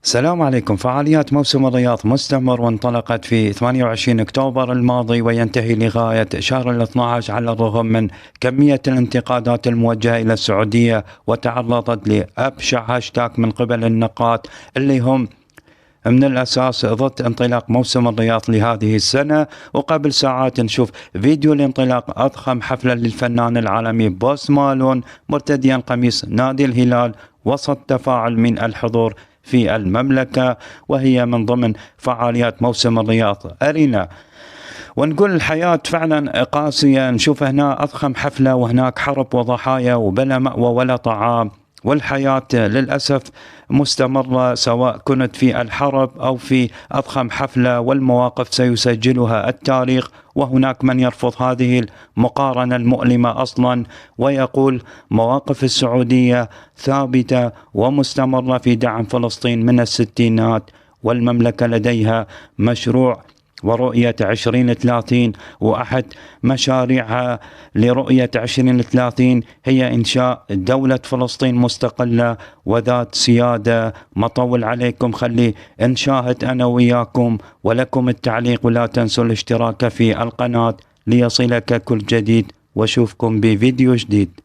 السلام عليكم. فعاليات موسم الرياض مستمر، وانطلقت في 28 أكتوبر الماضي وينتهي لغاية شهر ال 12 على الرغم من كمية الانتقادات الموجهة إلى السعودية، وتعرضت لأبشع هاشتاج من قبل النقاد اللي هم من الأساس ضد انطلاق موسم الرياض لهذه السنة. وقبل ساعات نشوف فيديو لانطلاق أضخم حفلة للفنان العالمي بوست مالون مرتديا قميص نادي الهلال وسط تفاعل من الحضور في المملكة، وهي من ضمن فعاليات موسم الرياض أرينا. ونقول الحياة فعلا قاسية، نشوف هنا أضخم حفلة وهناك حرب وضحايا وبلا مأوى ولا طعام، والحياة للأسف مستمرة سواء كنت في الحرب أو في أضخم حفلة، والمواقف سيسجلها التاريخ. وهناك من يرفض هذه المقارنة المؤلمة أصلا، ويقول مواقف السعودية ثابتة ومستمرة في دعم فلسطين من الستينات، والمملكة لديها مشروع ورؤية 2030، وأحد مشاريعها لرؤية 2030 هي إنشاء دولة فلسطين مستقلة وذات سيادة. ما طول عليكم، خلي نشاهد أنا وياكم، ولكم التعليق، ولا تنسوا الاشتراك في القناة ليصلك كل جديد، واشوفكم بفيديو جديد.